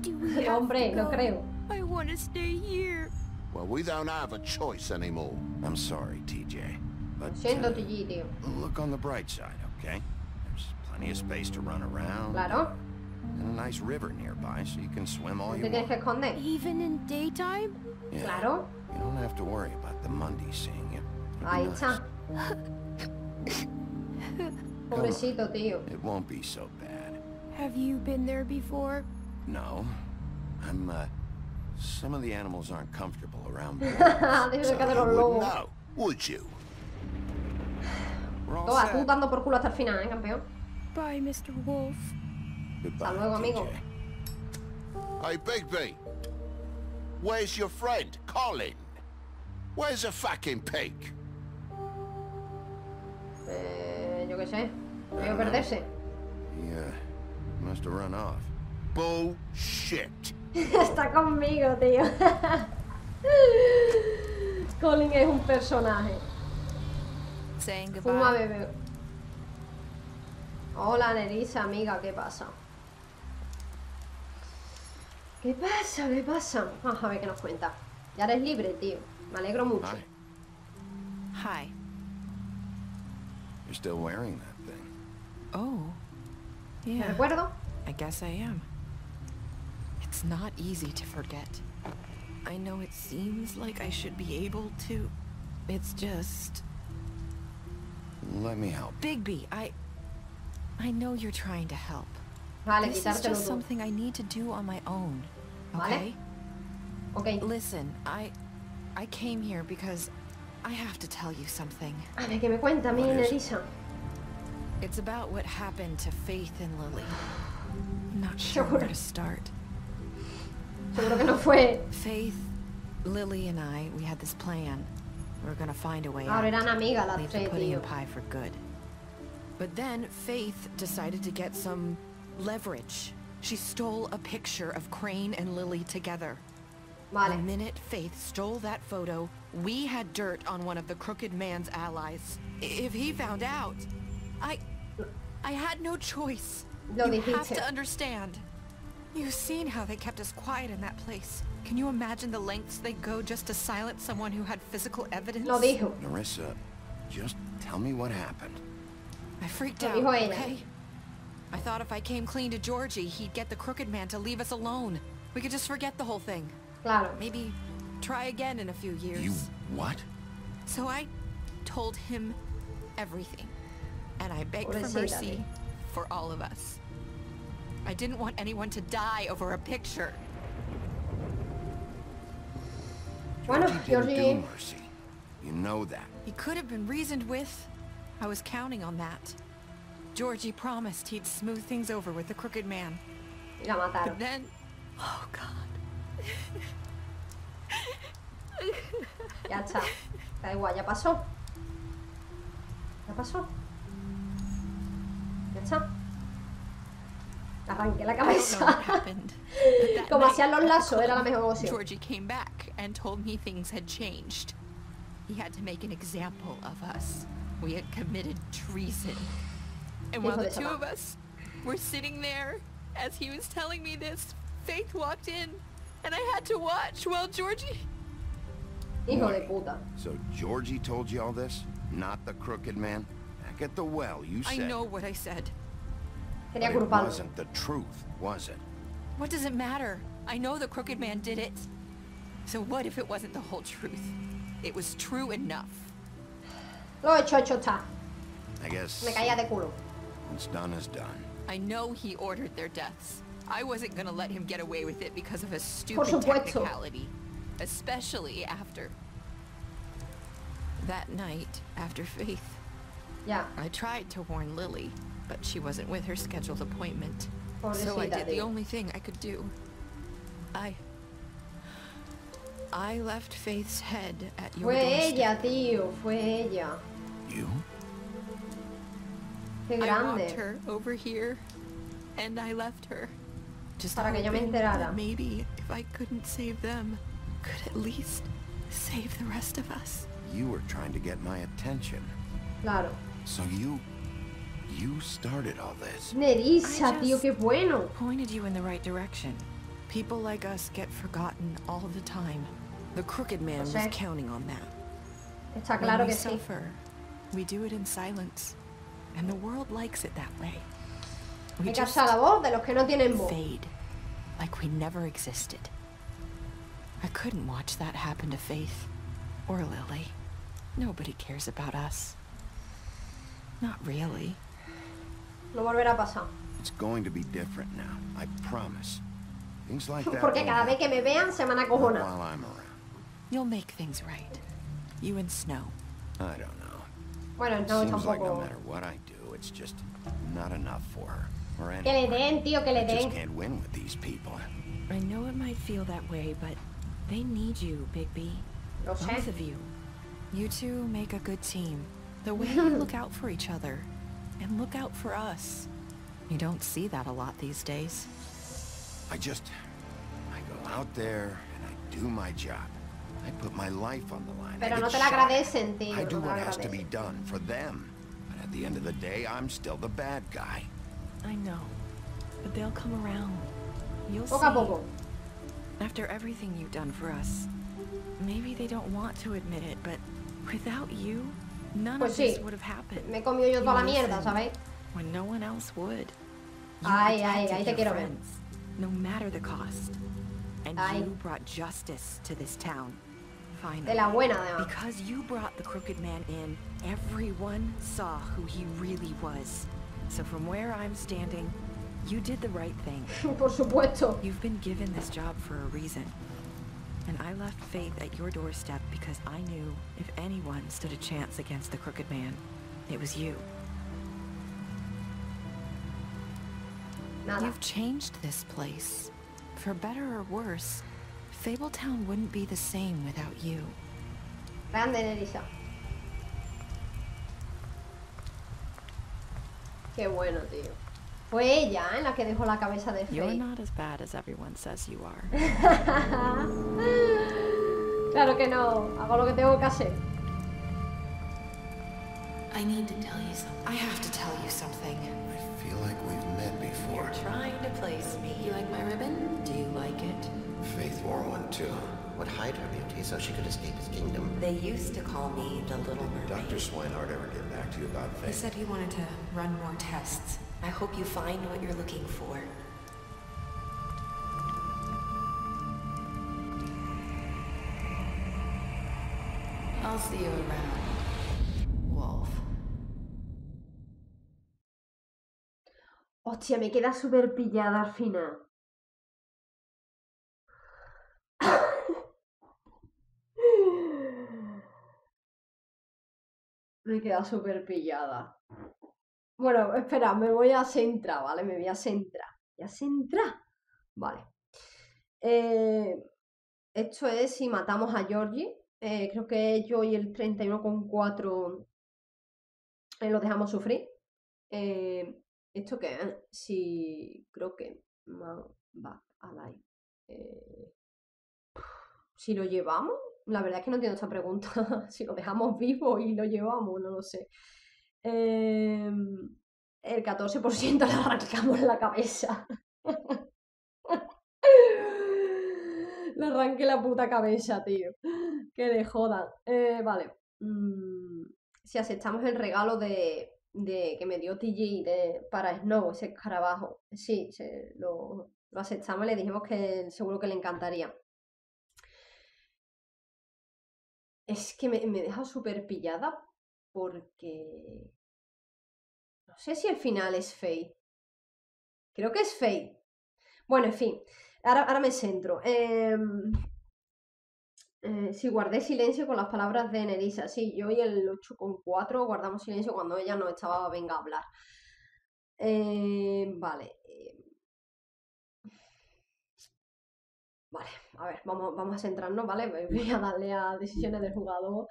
Do we have to go? I want to stay here. Well, we don't have a choice anymore. I'm sorry, TJ. But look on the bright side, okay? There's plenty of space to run around. Claro. And a nice river nearby, so you can swim all you want. Even in daytime? Yeah. Claro. You don't have to worry about the Mundies seeing you. Ahí está. Pobrecito, tío. It won't be so bad. Have you been there before? No. Some of the animals aren't comfortable around me. No, would you? Toda, tú dando por culo hasta el final, campeón. Goodbye, Mr. Wolf. Goodbye, Hasta luego, amigo. TJ. Hey, Bigby. Where's your friend, Colin? Where's the fucking pig? Yo qué sé. Voy a perderse. Yeah, must have run off. Bullshit. Está conmigo, tío. Colin es un personaje. Saying Fuma, goodbye. bebé. Hola, Nerissa, amiga, ¿qué pasa? ¿Qué pasa? ¿Qué pasa? Vamos a ver qué nos cuenta. Ya eres libre, tío. Me alegro mucho. Hi. You're still wearing that thing. Oh. ¿Me Yeah. recuerdo? I guess I am. It's not easy to forget. I know it seems like I should be able to. It's just... Let me help. Bigby, I know you're trying to help. Vale, This is quitártelo just tú. something I need to do on my own. Okay? Ok. Listen, I came here because I have to tell you something. A ver, ¿qué me cuenta mi Nerissa? It's about what happened to Faith and Lily. I'm not sure where to start. Seguro que no fue. Faith, Lily and we had this plan. We were gonna find a way Ahora out. eran amigas las Leave the tres, pudding tío. and pie for good. But then Faith decided to get some leverage. She stole a picture of Crane and Lily together. Vale. The minute Faith stole that photo, we had dirt on one of the crooked man's allies. If he found out, I had no choice. Lo You have dijiste. to understand. You've seen how they kept us quiet in that place. Can you imagine the lengths they go just to silence someone who had physical evidence? Lo dijo. Nerissa, just tell me what happened. I freaked Lo out, dijo ella. okay? I thought if I came clean to Georgie, he'd get the crooked man to leave us alone. We could just forget the whole thing. Claro. Maybe try again in a few years. You what? So I told him everything. And I begged for Pobrecita, mercy tío. for all of us. I didn't want anyone to die over a picture. Bueno, Georgie didn't Georgie. do mercy. You know that. He could have been reasoned with. I was counting on that. Georgie promised he'd smooth things over with the crooked man. Y la mataron. But then... Oh, God. Ya está. Da igual, ya pasó. Ya pasó. Ya está. Arranqué la I don't know what cabeza. happened. But that Como night hacían los at the lazos, era la club, mejor opción. Georgie came back and told me things had changed. He had to make an example of us. We had committed treason. And while Hijo the de two Satan. of us were sitting there, as he was telling me this, Faith walked in, and I had to watch while Georgie... Hijo de puta. So Georgie told you all this? Not the crooked man? Back at the well, you I said. know what I said. Quería But it culparlo. wasn't the truth, was it? What does it matter? I know the crooked man did it. So what if it wasn't the whole truth? It was true enough. Lo hecho está. I guess Me caía de culo. what's done is done. I know he ordered their deaths. I wasn't gonna let him get away with it because of a Por stupid supuesto. technicality. Especially after... That night, after Faith, Ya. I tried to warn Lily, but she wasn't with her scheduled appointment. So I Pobrecita, did the tío. only thing I could do. I left Faith's head at your Fue doorstep. ella, tío. Fue ella. You? Qué I walked grande. her over here, and I left her. Just Para que yo me hoping enterara. that maybe if I couldn't save them, could at least save the rest of us. You were trying to get my attention. Claro. So you started all this. Nerissa, I tío, just- qué bueno. Pointed you in the right direction. People like us get forgotten all the time. The crooked man was sé. counting on that. Está When claro we que sí. suffer, we do it in silence, and the world likes it that way. We Hay que just alzar la voz de los que no tienen voz. fade, like we never existed. I couldn't watch that happen to Faith or Lily. Nobody cares about us. Not really. No volverá a pasar. It's going to be different now. I promise. Things like that Porque won't cada vez que me vean se van a cojonar. while I'm around. You'll make things right. You and Snow. I don't know. Bueno, no, Seems like no tampoco. matter what I do, it's just not enough for her. Or Que le anyone. den, tío, que le I just den. can't win with these people. I know it might feel that way, but they need you, Bigby. Lo sé. Both of you. You two make a good team. The way you look out for each other and look out for us. You don't see that a lot these days. I go out there and I do my job. I put my life on the line. Pero I no get te la shot. agradecen, tío. I do No te la what has to be agradecen. done for them. But at the end of the day, I'm still the bad guy. I know, but they'll come around. You'll Poco a see. poco. After everything you've done for us, maybe they don't want to admit it, but without you, none Pues of this sí. would have happened. Me he comido yo toda la You mierda, listened ¿sabéis? when no one else would. You Ay, ay, protected ahí te your quiero ver. friends, no matter the cost. And Ay. you brought justice to this town. Finally. De la buena, además. Because you brought the crooked man in, everyone saw who he really was. So from where I'm standing, you did the right thing. Por supuesto. You've been given this job for a reason. And I left Faith at your doorstep because I knew if anyone stood a chance against the crooked man, it was you. Nada. You've changed this place. For better or worse, Fabletown wouldn't be the same without you. Grande, Nerissa. Qué bueno, tío. Fue ella, ¿eh? La que dejó la cabeza de You're Faye. not as bad as everyone says you are. Claro que no. Hago lo que tengo que hacer. I need to tell you something. I have to tell you something. I feel like we've met before. You're trying to place me. You like my ribbon? Do you like it? Faith wore one too. Would hide her beauty so she could escape his kingdom. They used to call me the Little Mermaid. Dr. Swinehart ever get back to you about He Faith? said he wanted to run more tests. I hope you find what you're looking for. I'll see you around, Wolf. Hostia, me queda súper pillada al final. Me queda súper pillada. Bueno, espera, me voy a centrar, ¿vale? Me voy a centrar. ¿Voy a centrar? Vale. Esto es si matamos a Georgie. Creo que yo y el 31,4 lo dejamos sufrir. ¿Esto qué es? Si creo que va alive. Si lo llevamos, la verdad es que no entiendo esta pregunta. Si lo dejamos vivo y lo llevamos, no lo sé. El 14% le arrancamos la cabeza. Le arranqué la puta cabeza, tío. Que le jodan. Vale. Si aceptamos el regalo de que me dio TG para Snow, ese escarabajo. Sí, lo aceptamos y le dijimos que seguro que le encantaría. Es que me he dejado súper pillada porque... No sé si el final es Faye. Creo que es Faye. Bueno, en fin. Ahora me centro. Si guardé silencio con las palabras de Nerissa. Sí, yo y el 8,4 guardamos silencio cuando ella nos estaba venga a hablar. Vale. Vale, a ver, vamos a centrarnos, ¿vale? Voy a darle a decisiones del jugador.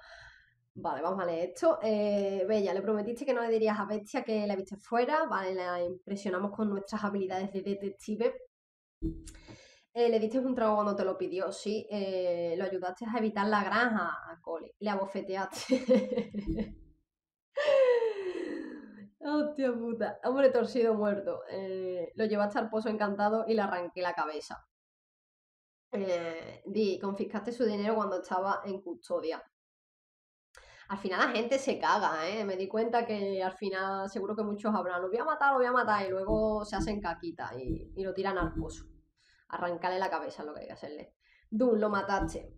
Vale, vamos a leer esto. Bella, le prometiste que no le dirías a Bestia que la viste fuera. Vale, la impresionamos con nuestras habilidades de detective. Le diste un trago cuando te lo pidió, sí. Lo ayudaste a evitar la granja a Cole. Le abofeteaste. Hostia puta. Hombre torcido muerto. Lo llevaste al pozo encantado y le arranqué la cabeza. Confiscaste su dinero cuando estaba en custodia. Al final la gente se caga, ¿eh? Me di cuenta que al final seguro que muchos habrán, lo voy a matar, y luego se hacen caquita y lo tiran al pozo. Arrancarle la cabeza es lo que hay que hacerle. Dune, lo mataste.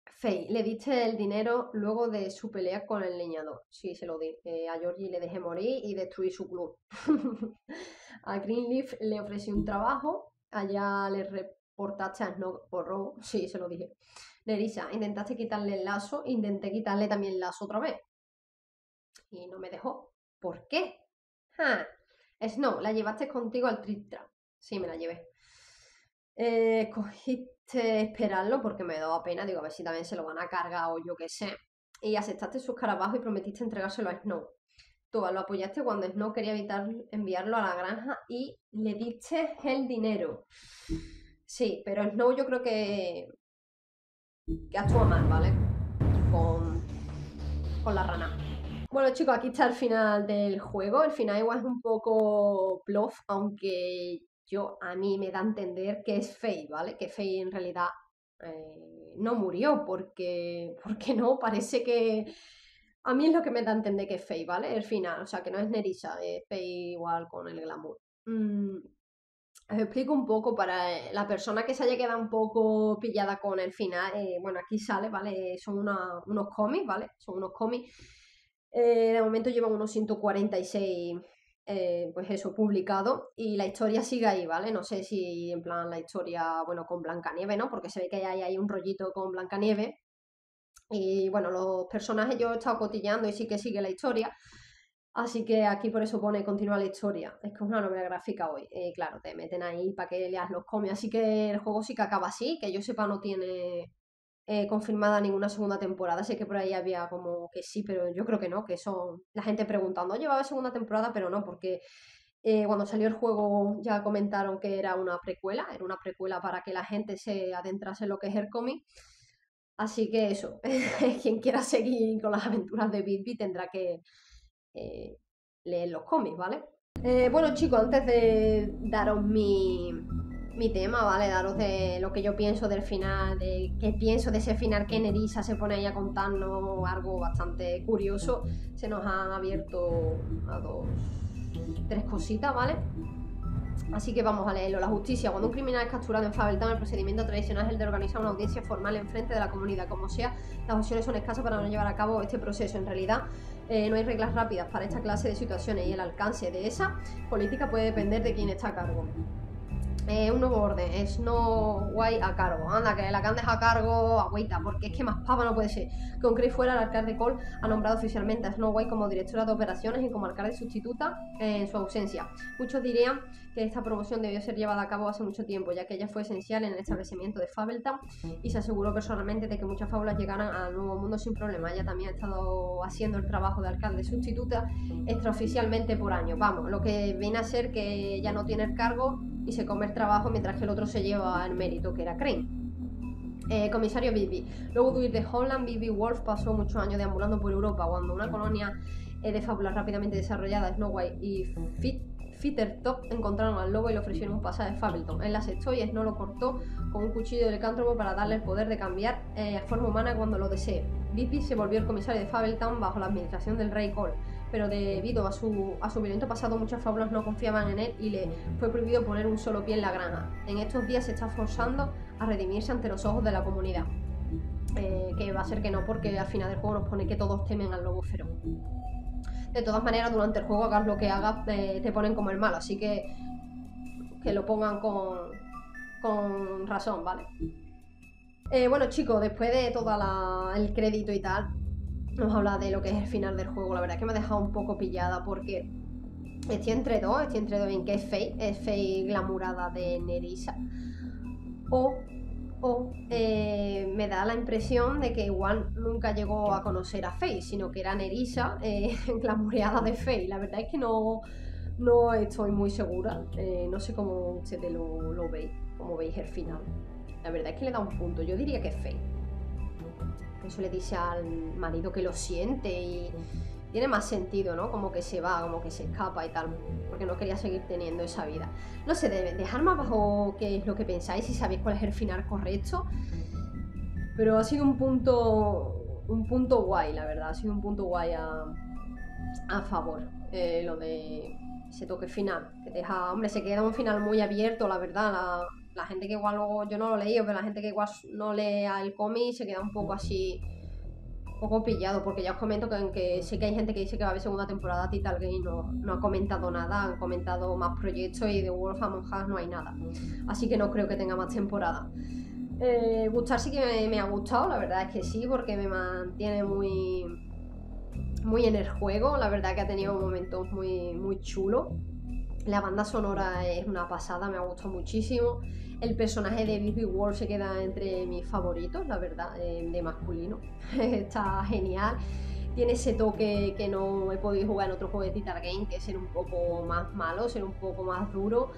Faye, le diste el dinero luego de su pelea con el leñador. Sí, se lo di. A Georgie le dejé morir y destruí su club. A Greenleaf le ofrecí un trabajo. Allá le reportaste a Snow por robo. Sí, se lo dije. Nerissa, intentaste quitarle el lazo. Intenté quitarle también el lazo otra vez. y no me dejó. ¿Por qué? Snow, la llevaste contigo al trip trap. Sí, me la llevé. Cogiste esperarlo porque me daba pena, digo, a ver si también se lo van a cargar o yo qué sé. Y aceptaste su escarabajo y prometiste entregárselo a Snow. Tú lo apoyaste cuando Snow quería evitar enviarlo a la granja y le diste el dinero. Sí, pero Snow yo creo que actúa mal, ¿vale? Con la rana. Bueno, chicos, aquí está el final del juego. El final igual es un poco bluff, aunque a mí me da a entender que es Faye, ¿vale? Que Faye en realidad no murió, porque no, parece que... A mí es lo que me da a entender que es Faye, ¿vale? El final, o sea, que no es Nerissa, es Faye igual con el glamour. Os explico un poco para la persona que se haya quedado un poco pillada con el final. Bueno, aquí sale, ¿vale? Son unos cómics, ¿vale? Son unos cómics. De momento llevan unos 146, pues eso, publicados. Y la historia sigue ahí, ¿vale? No sé si en plan la historia, bueno, con Blancanieves, ¿no? Porque se ve que hay un rollito con Blancanieves. Y bueno, los personajes yo he estado cotilleando y sí que sigue la historia. Así que aquí por eso pone continúa la historia. Es que es una novela gráfica hoy. Claro, te meten ahí para que leas los cómics. Así que el juego sí que acaba así. Que yo sepa no tiene confirmada ninguna segunda temporada. Sé que por ahí había como que sí, pero yo creo que no. Que son la gente preguntando, oye, va a haber segunda temporada, pero no, porque cuando salió el juego ya comentaron que era una precuela. Era una precuela para que la gente se adentrase en lo que es el cómic. Así que eso, quien quiera seguir con las aventuras de Bigby tendrá que leer los cómics, ¿vale? Bueno, chicos, antes de daros mi tema, ¿vale? Daros de lo que yo pienso del final, de qué pienso de ese final que Nerissa se pone ahí a contarnos algo bastante curioso. Se nos han abierto a tres cositas, ¿vale? Así que vamos a leerlo. La justicia. Cuando un criminal es capturado en Fabeltown, el procedimiento tradicional es el de organizar una audiencia formal en frente de la comunidad. Como sea, las opciones son escasas para no llevar a cabo este proceso. En realidad, no hay reglas rápidas para esta clase de situaciones y el alcance de esa política puede depender de quién está a cargo. Un nuevo orden, Snow White a cargo. Anda, que la que andes a cargo, agüita, porque es que más pava no puede ser. Con Chris fuera, el alcalde Cole ha nombrado oficialmente a Snow White como directora de operaciones y como alcalde sustituta en su ausencia. Muchos dirían que esta promoción debió ser llevada a cabo hace mucho tiempo, ya que ella fue esencial en el establecimiento de Fabeltown y se aseguró personalmente de que muchas fábulas llegaran al nuevo mundo sin problema. Ella también ha estado haciendo el trabajo de alcalde sustituta extraoficialmente por años. Vamos, lo que viene a ser que ella no tiene el cargo y se come el trabajo mientras que el otro se lleva el mérito, que era Crane. Comisario Bigby. Luego de huir de Holland, Bigby Wolf pasó muchos años deambulando por Europa. Cuando una colonia de fábulas rápidamente desarrollada, Snow White y Fittertop encontraron al lobo y le ofrecieron un pasaje de Fabeltown. Él la aceptó y Snow lo cortó con un cuchillo de licántropo para darle el poder de cambiar a forma humana cuando lo desee. Bigby se volvió el comisario de Fabeltown bajo la administración del rey Cole, pero debido a su violento pasado muchas fábulas no confiaban en él y le fue prohibido poner un solo pie en la granja. En estos días se está forzando a redimirse ante los ojos de la comunidad. Que va a ser que no, porque al final del juego nos pone que todos temen al lobo feroz. De todas maneras, durante el juego, hagas lo que hagas, te ponen como el malo, así que lo pongan con razón, ¿vale? Bueno, chicos, después de todo el crédito y tal, nos habla de lo que es el final del juego. La verdad es que me ha dejado un poco pillada porque estoy entre dos en que es Faye glamurada de Nerissa o me da la impresión de que igual nunca llegó a conocer a Faye, sino que era Nerissa glamureada de Faye. La verdad es que no estoy muy segura. No sé cómo ustedes lo veis, cómo veis el final. La verdad es que le da un punto. Yo diría que es Faye. Eso le dice al marido que lo siente y tiene más sentido, ¿no? Como que se va, como que se escapa y tal, porque no quería seguir teniendo esa vida. No sé, dejadme abajo qué es lo que pensáis, si sabéis cuál es el final correcto. Pero ha sido un punto guay, la verdad. Ha sido un punto guay a favor. Lo de ese toque final. Que deja, hombre, se queda un final muy abierto, la verdad. La gente que igual luego, yo no lo he leído, pero la gente que igual no lea el cómic se queda un poco así, un poco pillado, porque ya os comento que sé que hay gente que dice que va a haber segunda temporada. Tital Game no ha comentado nada, han comentado más proyectos y de Wolf Among Us no hay nada, así que no creo que tenga más temporada. Gustar sí que me ha gustado, la verdad es que sí, porque me mantiene muy muy en el juego. La verdad que ha tenido momentos muy chulos. La banda sonora es una pasada, me ha gustado muchísimo. El personaje de Bigby Wolf se queda entre mis favoritos, la verdad, de masculino. Está genial. Tiene ese toque que no he podido jugar en otro juego de Titan Game, que es ser un poco más malo, ser un poco más duro.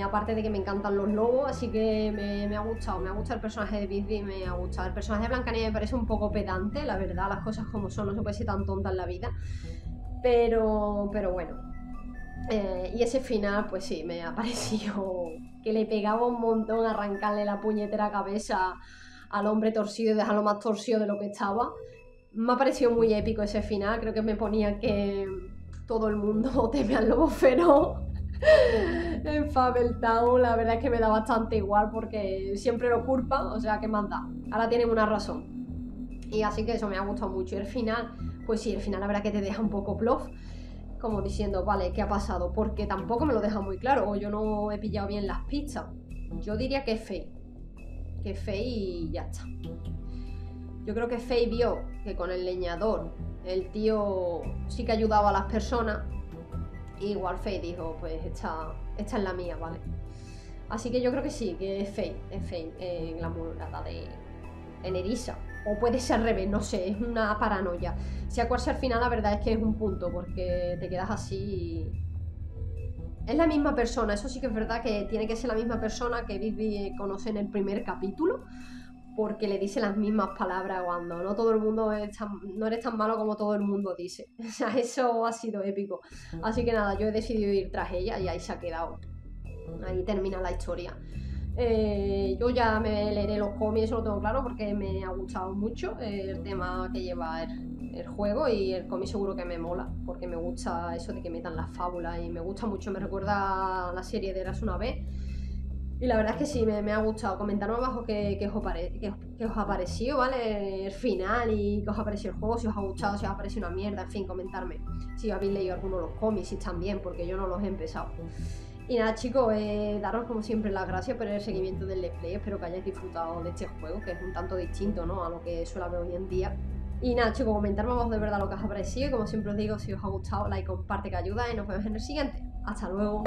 Aparte de que me encantan los lobos, así que me ha gustado el personaje de Bigby, me ha gustado. El personaje de Blancanieves me parece un poco pedante, la verdad, las cosas como son, no se puede ser tan tonta en la vida. Pero bueno. Y ese final, pues sí, me ha parecido que le pegaba un montón arrancarle la puñetera cabeza al hombre torcido y dejarlo más torcido de lo que estaba. Me ha parecido muy épico ese final, creo que me ponía que todo el mundo teme al lobo feroz en Fable Town. La verdad es que me da bastante igual porque siempre lo culpan, o sea, ¿qué más da? Ahora tienen una razón. Y así que eso me ha gustado mucho. Y el final, pues sí, el final la verdad que te deja un poco plof, como diciendo, vale, ¿qué ha pasado? Porque tampoco me lo deja muy claro, o yo no he pillado bien las pistas. Yo diría que es Faye. Que es Faye y ya está. Yo creo que Faye vio que con el leñador el tío sí que ayudaba a las personas. Y igual Faye dijo, pues esta es la mía, ¿vale? Así que yo creo que sí, que es Faye, la murata de Nerissa. O puede ser al revés, no sé, es una paranoia. Sea cual sea al final, la verdad es que es un punto, porque te quedas así y... Es la misma persona, eso sí que es verdad que tiene que ser la misma persona que Bigby conoce en el primer capítulo, porque le dice las mismas palabras cuando no todo el mundo no eres tan malo como todo el mundo dice. O sea, eso ha sido épico. Así que nada, yo he decidido ir tras ella y ahí se ha quedado. Ahí termina la historia. Yo ya me leeré los cómics, eso lo tengo claro, porque me ha gustado mucho el tema que lleva el juego, y el cómic seguro que me mola, porque me gusta eso de que metan las fábulas y me gusta mucho, me recuerda a la serie de Eras una vez. Y la verdad es que sí, me ha gustado. Comentadme abajo qué os ha parecido, ¿vale? El final y qué os ha parecido el juego, si os ha gustado, si os ha parecido una mierda, en fin, comentarme si habéis leído alguno de los cómics, si están bien, porque yo no los he empezado. Y nada, chicos, daros como siempre las gracias por el seguimiento del Let's Play. Espero que hayáis disfrutado de este juego, que es un tanto distinto, ¿no?, a lo que suele haber hoy en día. Y nada, chicos, comentarme abajo de verdad lo que os ha parecido. Y como siempre os digo, si os ha gustado, like, comparte, que ayuda. Y nos vemos en el siguiente. Hasta luego.